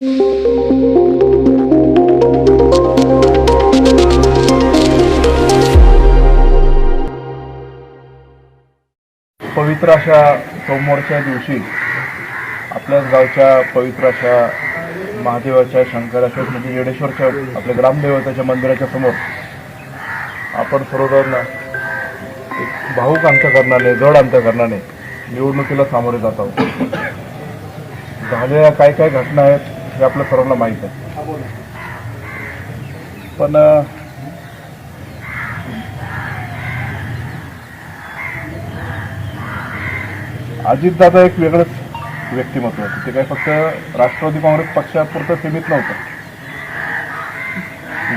पवित्र अशा सोमवारच्या दिवशी आपल्याच गावच्या पवित्र अशा महादेवाच्या शंकराच्या म्हणजे येडेश्वरच्या आपल्या ग्रामदेवताच्या मंदिराच्या समोर आपण सर्वजण एक भाऊक अंतकरणाने जड अंतकरणाने निवडणुकीला सामोरे जात आहोत. झालेल्या काय काय घटना आहेत हे आपल्या सर्वांना माहीत आहे, पण अजितदादा एक वेगळंच व्यक्तिमत्व होतं. ते काही फक्त राष्ट्रवादी काँग्रेस पक्षापुरतं सीमित नव्हतं,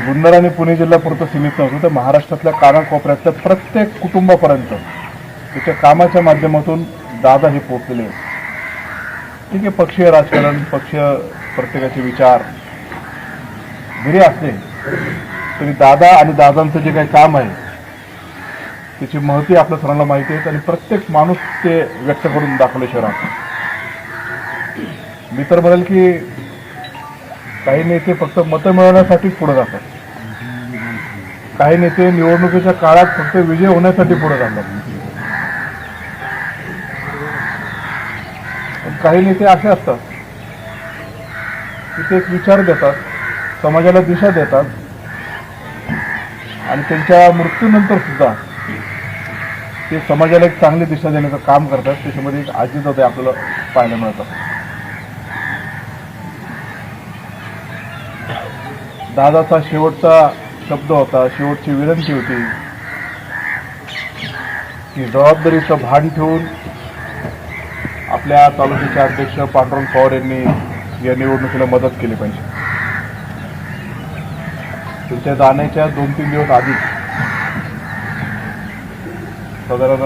जुन्नर आणि पुणे जिल्ह्यापुरतं सीमित नव्हतं, तर महाराष्ट्रातल्या कानाकोपऱ्यातल्या प्रत्येक कुटुंबापर्यंत त्याच्या कामाच्या माध्यमातून दादा हे पोहोचलेले आहेत. ठीक आहे, पक्षीय राजकारण, पक्षीय प्रत्येकाचे विचार जरी असले तरी दादा आणि दादांचं जे काही काम आहे त्याची महती आपल्या सर्वांना माहिती आहे आणि प्रत्येक माणूस ते व्यक्त करून दाखवले शहरात. मी तर म्हणेल की काही नेते फक्त मतं मिळवण्यासाठीच पुढे जातात, काही नेते निवडणुकीच्या काळात फक्त विजय होण्यासाठी पुढे जातात, काही नेते असे असतात की ते एक विचार देतात, समाजाला दिशा देतात आणि त्यांच्या मृत्यूनंतर सुद्धा ते समाजाला एक चांगली दिशा देण्याचं काम करतात. त्याच्यामध्ये एक अजितदादा आपल्याला पाहायला मिळतात. दादाचा शेवटचा शब्द होता, शेवटची विनंती होती की जबाबदारीचं भान ठेवून आपल्या तालुक्याचे अध्यक्ष पांडुरंग पवार यांनी या निवडणुकीला मदत केली पाहिजे. त्यांच्या जाण्याच्या 2-3 दिवस आधी साधारण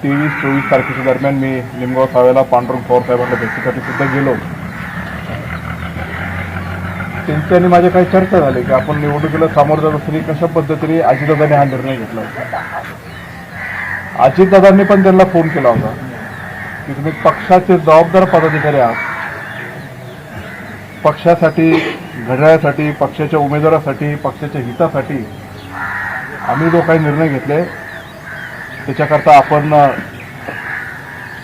23-24 तारखेच्या दरम्यान मी निमगाव सावेला पांडुरंग पवार साहेबांना भेटीसाठी सुद्धा गेलो. त्यांची आणि माझ्या काही चर्चा झाली की आपण निवडणुकीला सामोरं जात असताना कशा पद्धतीने अजितदादांनी हा निर्णय घेतला होता. अजितदादांनी पण त्यांना फोन केला होता की तुम्ही पक्षाचे जबाबदार पदाधिकारी आहात, पक्षासाठी, घड्याळासाठी, पक्षाच्या उमेदवारासाठी, पक्षाच्या हितासाठी आम्ही जो काही निर्णय घेतले त्याच्याकरता आपण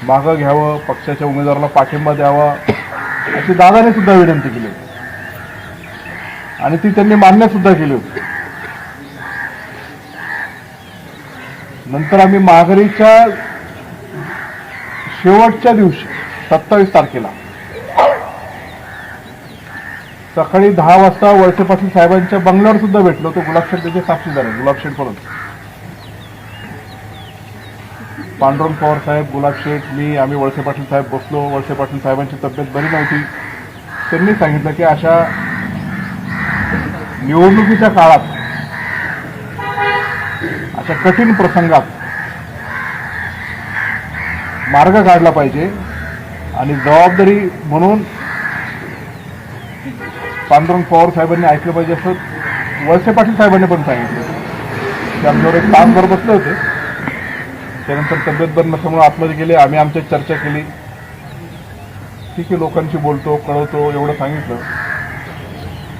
मागं घ्यावं, पक्षाच्या उमेदवाराला पाठिंबा द्यावा अशी दादाने सुद्धा विनंती केली आणि ती त्यांनी मान्य सुद्धा केली होती. नंतर आम्ही माघारीच्या शेवटच्या दिवशी 27 तारखेला सकाळी 10 वाजता वळसे पाटील साहेबांच्या बंगल्यावर सुद्धा भेटलो. तो गुलाबशेठ त्याचे साक्षीदार आहे, गुलाबशेठ पडून पांडुरंग पवार साहेब, गुलाबशेठ, मी, आम्ही वळसे पाटील साहेब बसलो. वळसे पाटील साहेबांची तब्येत बरी नव्हती. त्यांनी सांगितलं की अशा निवडणुकीच्या काळात, अशा कठीण प्रसंगात मार्ग काढला पाहिजे आणि जबाबदारी म्हणून पांडुरंग पवार साहेबांनी ऐकलं पाहिजे असं वळसे पाटील साहेबांनी पण सांगितलं. ते आमच्यावर एक तासभर बसले होते. त्यानंतर तब्येत बरी नसल्यामुळे आतमध्ये गेले. आम्ही आमच्यात चर्चा केली. ठीक आहे, लोकांशी बोलतो, कळवतो एवढं सांगितलं,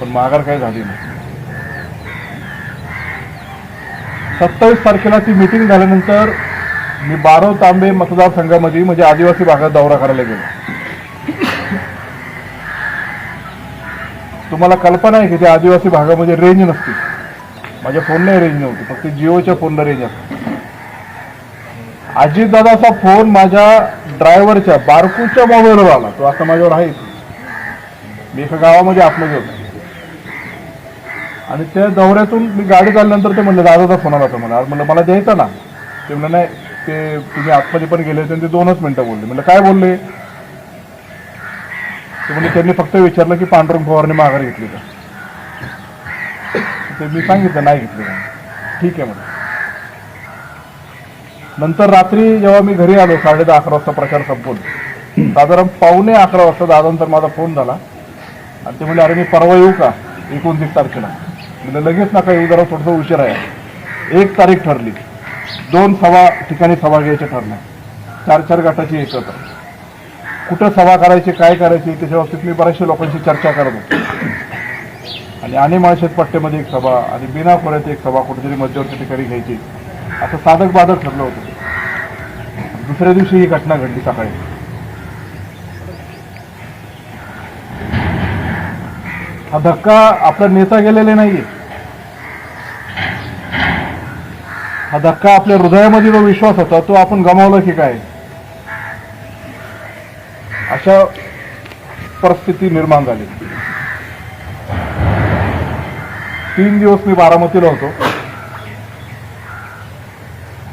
पण माघार काय झाली नाही. 27 तारखेला ती मीटिंग झाल्यानंतर मी 12 तांबे मतदारसंघामध्ये म्हणजे आदिवासी भागात दौरा करायला गेलो. तुम्हाला कल्पना आहे की त्या आदिवासी भागामध्ये रेंज नसते. माझ्या फोनला रेंज नव्हती, फक्त जिओच्या फोनला रेंज असते. अजितदादाचा फोन माझ्या ड्रायव्हरच्या बारकूच्या मोबाईलवर आला. तो आता माझ्यावर आहे. मी एका गावामध्ये आतमध्ये होतो आणि त्या दौऱ्यातून मी गाडीत आल्यानंतर ते म्हणलं दादाचा फोन आला होता मला. आज म्हणलं मला द्यायचा ना. ते म्हणलं नाही, ते तुम्ही आतमध्ये पण गेले होते. ते 2च मिनिटं बोलले. म्हणलं काय बोलले? ते म्हणजे त्यांनी फक्त विचारलं की पांडुरंग पवारने माघार घेतली का. ते मी सांगितलं नाही घेतली का. ठीक आहे म्हणलं. नंतर रात्री जेव्हा मी घरी आलो 10:30-11 वाजता प्रचार संपवून, साधारण 11:45 वाजता दादांचा माझा फोन झाला आणि ते म्हणले अरे मी परवा येऊ का 29 तारखेला. म्हणजे लगेच नका येऊ, जरा थोडंसं उशीर आहे. 1 तारीख ठरली, 2 ठिकाणी सभा घ्यायच्या ठरल्या, 4-4 गटाची एकत्र. कुठं सभा करायची, काय करायची, त्याच्या बाबतीत मी बऱ्याचशा लोकांशी चर्चा करत होतो. आणि माळशेत पट्ट्यामध्ये एक सभा आणि बिना खोऱ्यात एक सभा कुठेतरी मध्यवर्ती ठिकाणी घ्यायची, असं साधक बाधक ठरलं होतं. दुसऱ्या दिवशी ही घटना घडली सकाळी. हा धक्का आपला नेता गेलेले नाहीये, हा धक्का आपल्या हृदयामध्ये जो विश्वास होता तो आपण गमावला की काय, अशा परिस्थिती निर्माण झाली. 3 दिवस मी बारामतीला होतो.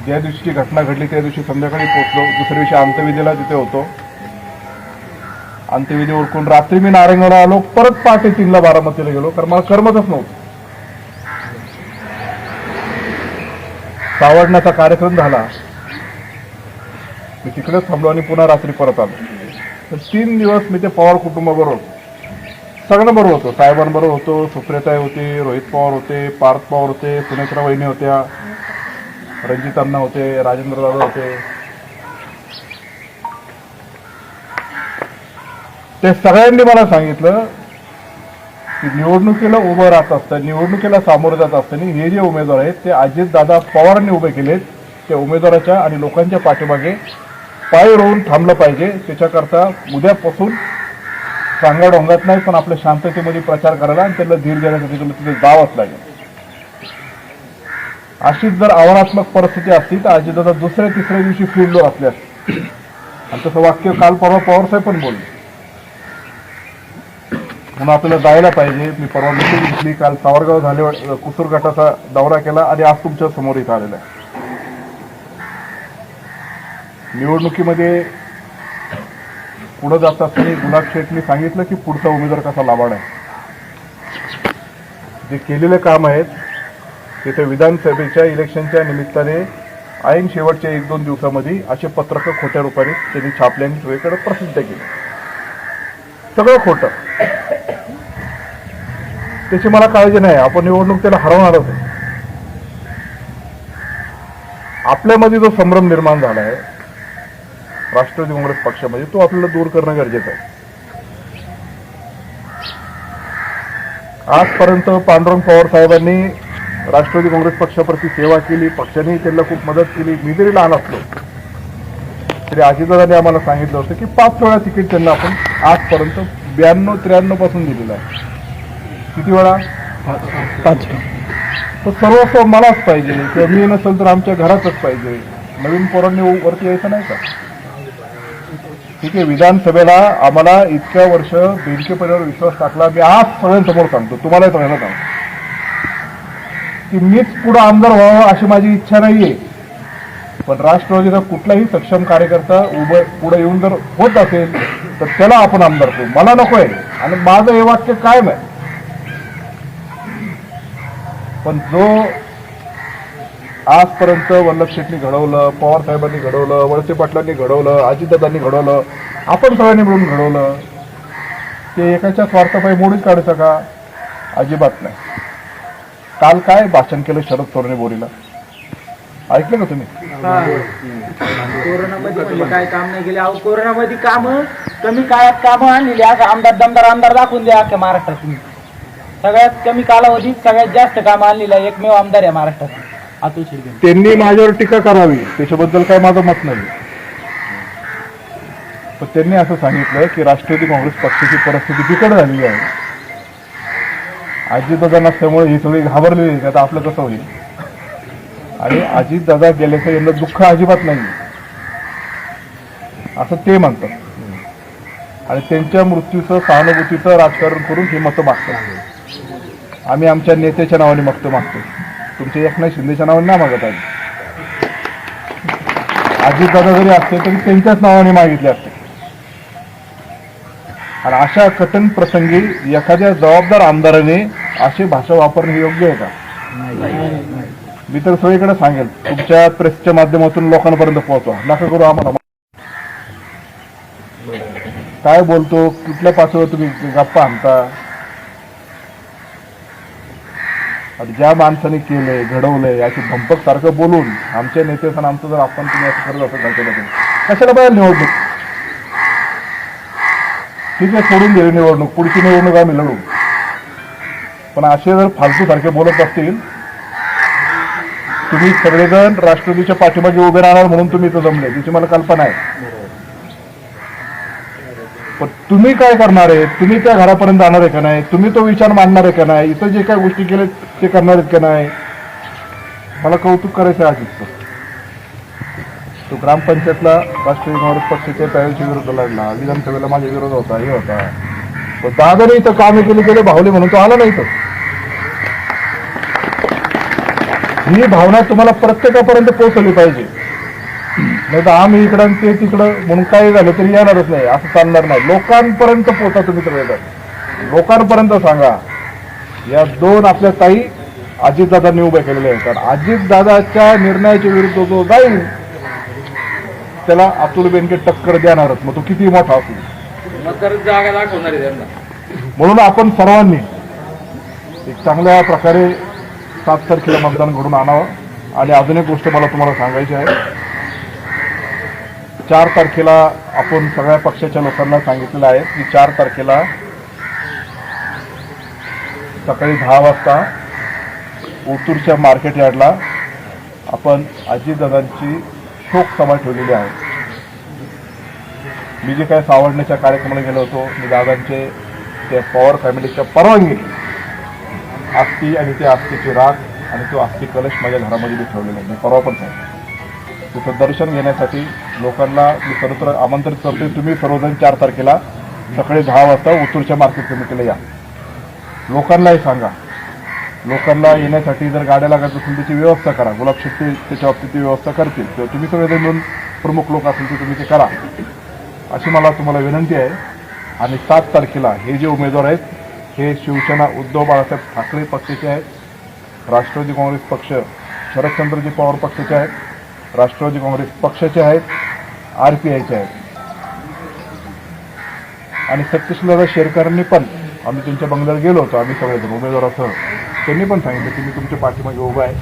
ज्या दिवशी घटना घडली त्या दिवशी संध्याकाळी पोहोचलो. दुसऱ्या दिवशी अंत्यविधीला तिथे होतो. अंत्यविधी ओळखून रात्री मी नारायणगावला आलो. परत पहाटे 3ला बारामतीला गेलो, कारण मला करमतच नव्हतं. सावडण्याचा कार्यक्रम झाला, मी तिकडेच थांबलो आणि पुन्हा रात्री परत आलो. तर 3 दिवस मी ते पवार कुटुंबाबरोबर सगळ्यांबरोबर होतो. साहेबांबरोबर होतो, सुप्रियाताई होते, रोहित पवार होते, पार्थ पवार होते, पुणेकरा वहिनी होत्या, रणजित अण्णा होते, राजेंद्र दादा होते. ते सगळ्यांनी मला सांगितलं की निवडणुकीला उभं राहत असताना, निवडणुकीला सामोरं जात असताना हे जे उमेदवार आहेत ते अजितदादा पवारांनी उभे केलेत. त्या उमेदवाराच्या आणि लोकांच्या पाठीमागे पाय रोवून थांबलं पाहिजे. त्याच्याकरता उद्यापासून सांगाडोंगात नाही पण आपल्या शांततेमध्ये प्रचार करायला आणि त्याला धीर देण्यासाठी तुला तिथे जावंच लागेल. अशीच जर आव्हानात्मक परिस्थिती असती तर अजितदादा दुसऱ्या तिसऱ्या दिवशी फील्डवर असले असते. आणि तसं वाक्य काल परवा पवारसाहेब पण बोलले. म्हणून आपल्याला जायला पाहिजे. मी परवा मिटिंग घेतली, काल सावरगाव झाले, कुसूर गटाचा दौरा केला आणि आज तुमच्या समोर इथं आलेला आहे. निवडणुकीमध्ये पुढे जात असताना गुलाब शेठनी सांगितलं की पुढचा उमेदवार कसा लाभाड आहे. जे केलेले काम आहेत तिथे विधानसभेच्या इलेक्शनच्या निमित्ताने ऐन शेवटच्या 1-2 दिवसामध्ये असे पत्रकं खोट्या रूपाने त्यांनी छापले आणि सगळीकडे प्रसिद्ध केले. सगळं खोटं. त्याची मला काळजी नाही. आपण निवडणूक त्याला हरवणारच आहे. आपल्यामध्ये जो संभ्रम निर्माण झाला आहे राष्ट्रवादी काँग्रेस पक्षामध्ये, तो आपल्याला दूर करणं गरजेचं आहे. आजपर्यंत पांडुरंग पवार साहेबांनी राष्ट्रवादी काँग्रेस पक्षाप्रती सेवा केली, पक्षाने त्यांना खूप मदत केली. मी जरी लहान असलो तरी अजितदादांनी आम्हाला सांगितलं होतं की 5 वेळा तिकीट त्यांना आपण आजपर्यंत 92-93 पासून दिलेलं आहे. किती वेळा? 5. तर सर्वस्व मलाच पाहिजे किंवा मी नसेल तर आमच्या घरातच पाहिजे. नवीन पोरांनी वरती यायचं नाही का? ठीक आहे, विधानसभेला आम्हाला इतक्या वर्ष बेनके पदावर विश्वास टाकला. मी आज सगळ्यांसमोर सांगतो, तुम्हालाही सगळ्यांना सांगतो की मीच पुढे आमदार व्हावं अशी माझी इच्छा नाहीये. पण राष्ट्रवादीचा कुठलाही सक्षम कार्यकर्ता पुढे येऊन जर होत असेल तर त्याला आपण आमदार करू. मला नकोय आणि माझं हे वाक्य कायम आहे. पण जो आजपर्यंत वल्लभ शेठनी घडवलं, पवार साहेबांनी घडवलं, वळसे पाटलांनी घडवलं, अजितदादांनी घडवलं, आपण सगळ्यांनी मिळून घडवलं, ते एकाच्या स्वार्थापायी मोडीच काढायचं का? अजिबात नाही. काल काय भाषण केलं शरद सोनवणे बोरीला, ऐकलं का तुम्ही? कोरोनामध्ये म्हणजे काय काम नाही केले. अहो कोरोनामध्ये काम कमी काळात कामं आणलेली, असं आमदार दमदार आमदार दाखवून द्या अख्ख्या महाराष्ट्रात. तुम्ही सगळ्यात कमी कालावधीत सगळ्यात जास्त कामं आणलेला एकमेव आमदार आहे महाराष्ट्रात, अतुल शेडगे. त्यांनी माझ्यावर टीका करावी त्याच्याबद्दल काय माझं मत नाही. पण त्यांनी असं सांगितलं की राष्ट्रवादी काँग्रेस पक्षाची परिस्थिती बिकट झालेली आहे. अजितदादा नसल्यामुळे ही सगळी घाबरलेली आहे. आता आपलं कसं होईल? आणि अजितदादा गेल्याचं यांना दुःख अजिबात नाही असं ते म्हणतात. आणि त्यांच्या मृत्यूचं सहानुभूतीचं राजकारण करून हे मतं मागतात. आम्ही आमच्या नेत्याच्या नावाने मतं मागतो, तुमच्या एकनाथ शिंदेच्या नावाने ना मागत आहे. अजितदादा जरी असते तरी त्यांच्याच नावाने मागितले असते. आणि अशा कठीण प्रसंगी एखाद्या जबाबदार आमदाराने अशी भाषा वापरणे योग्य आहे का? मी तर सगळीकडे सांगेल, तुमच्या प्रेसच्या माध्यमातून लोकांपर्यंत पोहोचवा. नका करू आम्हाला. काय बोलतो, कुठल्या पासून तुम्ही गप्पा आणता? आणि ज्या माणसाने केलंय, घडवलंय, अशी धंपक सारखं बोलून आमच्या नेत्याचं आमचं जर आपण तुम्ही असं करत असेल कशाला पाहिजे निवडणूक? ठीक आहे, सोडून दिली निवडणूक, पुढची निवडणूक आम्ही लढू. पण असे जर फालतू सारखे बोलत असतील, तुम्ही सगळेजण राष्ट्रवादीच्या पाठीमागे उभे राहणार म्हणून तुम्ही इथं जमले, त्याची मला कल्पना आहे. पण तुम्ही काय करणार आहे? तुम्ही त्या घरापर्यंत जाणार आहे का नाही? तुम्ही तो विचार मांडणार आहे का नाही? इथं जे काय गोष्टी केल्या ते करणार आहेत का नाही? मला कौतुक करायचं आहे अजितचं. तो ग्रामपंचायतला राष्ट्रवादी काँग्रेस पक्षाच्या पॅनलच्या विरोधात लढला, विधानसभेला माझ्या विरोध होता, हे होता. पण दादाने इथं कामे केली गेले भावले म्हणून तो आला नाही. तर ही भावना तुम्हाला प्रत्येकापर्यंत पोहोचवली पाहिजे. नाही तर आम्ही इकडं आणि ते तिकडं म्हणून काही झालं तरी येणारच नाही, असं चालणार नाही. लोकांपर्यंत पोहोचा तुम्ही तर, लोकांपर्यंत सांगा. या दोन आपल्या ताई अजितदादांनी उभ्या केलेल्या आहेत. अजितदादाच्या निर्णयाच्या विरुद्ध जो जाईल त्याला अतुल बेनके टक्कर देणारच, मग तो किती मोठा असू. जागा दाखवणार आहे त्यांना. म्हणून आपण सर्वांनी एक चांगल्या प्रकारे 7 तारखेला मतदान घडून आणावं. आणि अजून एक गोष्ट मला तुम्हाला सांगायची आहे. 4 तारखेला आपण सगळ्या पक्षाच्या लोकांना सांगितलेलं आहे की 4 तारखेला सकाळी 10 वाजता ओतूरच्या मार्केट यार्डला आपण अजितदादांची शोक सभा ठेवलेली आहे. मी जे काय सावडण्याच्या कार्यक्रमाला गेलो होतो, मी दादांचे त्या पवार फॅमिलीच्या परवानगी आस्ती आणि त्या आस्तीची राख आणि तो आस्ती कलश माझ्या घरामध्ये मी ठेवलेला आहे. मी परवा पण सांगितलं तिथं दर्शन घेण्यासाठी लोकांना मी सर्वत्र आमंत्रित करतोय. तुम्ही सर्वजण 4 तारखेला सकाळी 10 वाजता ओतूरच्या मार्केट कमिटीला या. लोकांनाही सांगा, लोकांना येण्यासाठी जर गाड्या लागत असेल त्याची व्यवस्था करा. गुलाब शेट्टी त्याच्या बाबतीत व्यवस्था करतील, किंवा तुम्ही सगळेजण मिळून प्रमुख लोक असेल तर तुम्ही ते करा, अशी मला तुम्हाला विनंती आहे. आणि 7 तारखेला हे जे उमेदवार आहेत हे शिवसेना उद्धव बाळासाहेब ठाकरे पक्षाचे आहेत, राष्ट्रवादी काँग्रेस पक्ष शरदचंद्रजी पवार पक्षाचे आहेत, राष्ट्रवादी काँग्रेस पक्षाचे आहेत, RPIचे आहेत. आणि सत्यशीलदादा शेरकरांनी पण, आम्ही त्यांच्या बंगल्यावर गेलो होतो, आम्ही सगळेजण उमेदवारासह, त्यांनी पण सांगितलं की मी तुमच्या पाठीमागे उभा आहे.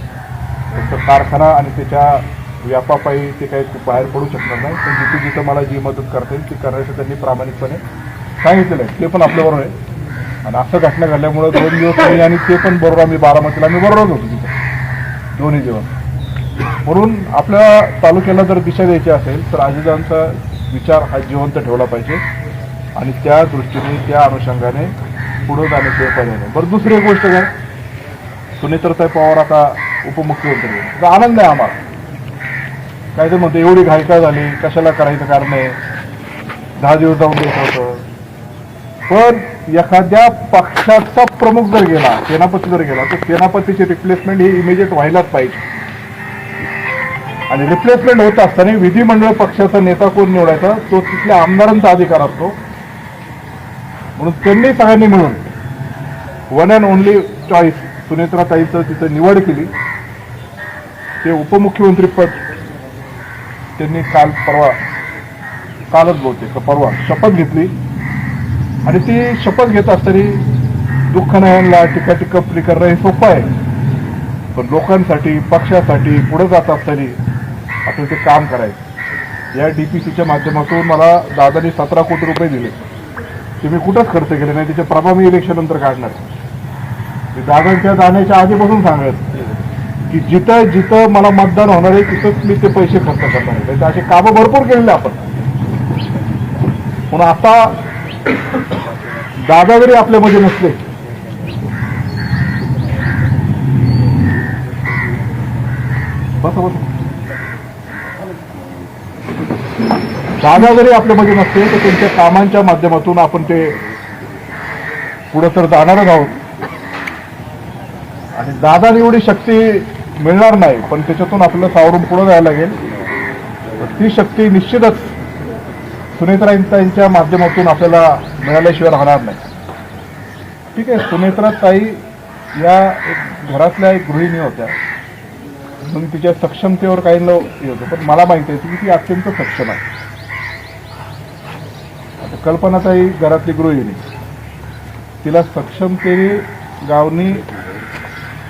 तुमचा कारखाना आणि त्याच्या व्यापापायी ते काही बाहेर पडू शकणार नाही, पण जिथे जिथं मला जी मदत करता येईल ती करायचं त्यांनी प्रामाणिकपणे सांगितलेलं आहे. ते पण आपल्याबरोबर आहे. आणि असं घटना घडल्यामुळं 2 दिवस मी आणि ते पण बरोबर, आम्ही बारामतीला आम्ही बरोबरच होतो तिथं 2 दिवस. म्हणून आपल्या तालुक्याला जर दिशा द्यायची असेल तर अजितांचा विचार हा जिवंत ठेवला पाहिजे आणि त्या दृष्टीने त्या अनुषंगाने पुढे जाण्याचे पर्याय नाही. बरं, दुसरी एक गोष्ट काय, सुनेत्राताई पवार आता उपमुख्यमंत्री, आनंद आहे आम्हाला. काय ते म्हणते एवढी घाई काय झाली, कशाला करायचं कारण आहे, 10 दिवस जाऊन द्यायचं होतं. पण एखाद्या पक्षाचा प्रमुख जर गेला, सेनापती जर गेला, तर सेनापतीची रिप्लेसमेंट ही इमिजिएट व्हायलाच पाहिजे. आणि रिप्लेसमेंट होत असताना विधिमंडळ पक्षाचा नेता कोण निवडायचा तो तिथल्या आमदारांचा अधिकार असतो. म्हणून त्यांनी सगळ्यांनी मिळून वन अँड ओनली चॉईस सुनेत्राताईचं तिथं निवड केली. ते उपमुख्यमंत्री पद त्यांनी कालच बहुतेक परवा शपथ घेतली. आणि ती शपथ घेत असताना दुःख नाही, टीका टिप्पणी करणं हे सोपं आहे, पण लोकांसाठी पक्षासाठी पुढे जात असताना आपण ते काम करायचं. या DPCच्या माध्यमातून मला दादानी 17 कोटी रुपये दिले, ते मी कुठंच खर्च केले नाही. त्याचे प्रभाव मी इलेक्शन नंतर काढणार. मी दादांच्या जाण्याच्या आधीपासून सांगत की जिथं जिथं मला मतदान होणार आहे तिथंच मी ते पैसे खर्च करणार आहे. असे कामं भरपूर केलेले आपण. म्हणून आता दादा जरी आपल्यामध्ये नसले दादा जरी आपल्यामध्ये नसते तर त्यांच्या कामांच्या माध्यमातून आपण ते पुढे तर जाणारच आहोत. आणि दादाला एवढी शक्ती मिळणार नाही, पण त्याच्यातून आपल्याला सावरून पुढे जायला लागेल. ती शक्ती निश्चितच सुनेत्राताईंच्या माध्यमातून आपल्याला मिळाल्याशिवाय राहणार नाही. ठीक आहे, सुनेत्राताई या एक घरातल्या एक गृहिणी होत्या, म्हणून तिच्या सक्षमतेवर काही न होतं, पण मला माहिती आहे की ती अत्यंत सक्षम आहे. आता कल्पनाताई घरातली गृहिणी, तिला सक्षमतेने गावनी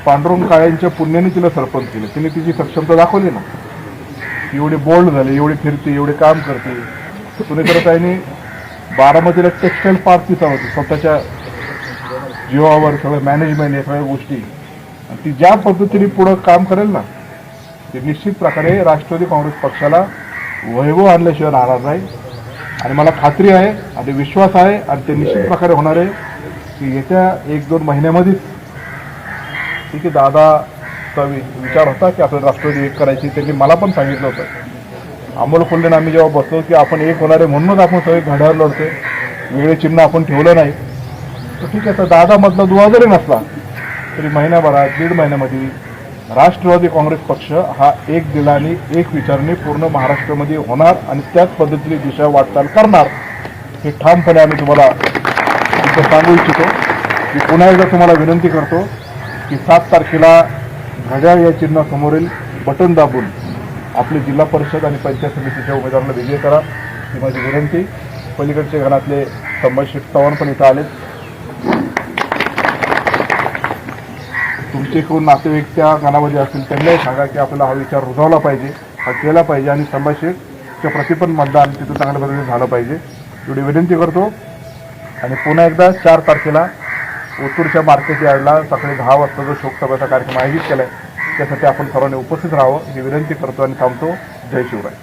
पांडुरंग काळ्यांच्या पुण्याने तिला सरपंच केलं. तिने तिची सक्षमता दाखवली ना, एवढी बोल्ड झाली, एवढी फिरते, एवढे काम करते. सुनेत्राताईंनी बारामतीला टेक्सटाईल पार्क तिचा होती, स्वतःच्या जीवावर सगळं मॅनेजमेंट या सगळ्या गोष्टी, आणि ती ज्या पद्धतीने पुढं काम करेल ना, ते निश्चित प्रकारे राष्ट्रवादी काँग्रेस पक्षाला वैभव आणल्याशिवाय राहणार नाही. आणि मला खात्री आहे आणि विश्वास आहे आणि ते निश्चित प्रकारे होणार आहे की येत्या 1-2 महिन्यामध्येच ठीक आहे. दादाचा विचार होता की आपल्याला राष्ट्रवादी एक करायची, त्यांनी मला पण सांगितलं होतं. अमोल कोल्हेनं आम्ही जेव्हा बसलो की आपण एक होणार आहे म्हणूनच आपण सगळे घड्यावर लढतोय, वेगळे चिन्ह आपण ठेवलं नाही. तर ठीक आहे, तर दादामधला दुवा जरी नसला तरी महिन्याभरात 1.5 महिन्यामध्ये राष्ट्रवादी काँग्रेस पक्ष हा एक दिलाने एक विचाराने पूर्ण महाराष्ट्रामध्ये होणार आणि त्याच पद्धतीने दिशा वाटचाल करणार, हे ठामपणे आम्ही तुम्हाला इथं सांगू इच्छितो. की पुन्हा एकदा तुम्हाला विनंती करतो की 7 तारखेला घड्याळ या चिन्हासमोरील बटन दाबून आपले जिल्हा परिषद आणि पंचायत समितीच्या उमेदवारांना विजय करा, ही माझी विनंती. पलीकडच्या घरातले संभाजी चव्हाण पण इथं आलेत. तुमचे कोण नातेवाईक त्या गणामध्ये असतील त्यांनाही सांगा की आपल्याला हा विचार रुजवला पाहिजे, हा केला पाहिजे आणि संभाजीच्या प्रति पण मतदान तिथं चांगल्या पद्धतीने झालं पाहिजे, एवढी विनंती करतो. आणि पुन्हा एकदा 4 तारखेला ओतूरच्या मार्केट यार्डला सकाळी 10 वाजता जो शोकसभेचा कार्यक्रम आयोजित केला आहे त्यासाठी आपण सर्वांनी उपस्थित राहावं ही विनंती करतो आणि थांबतो. जय शिवराय.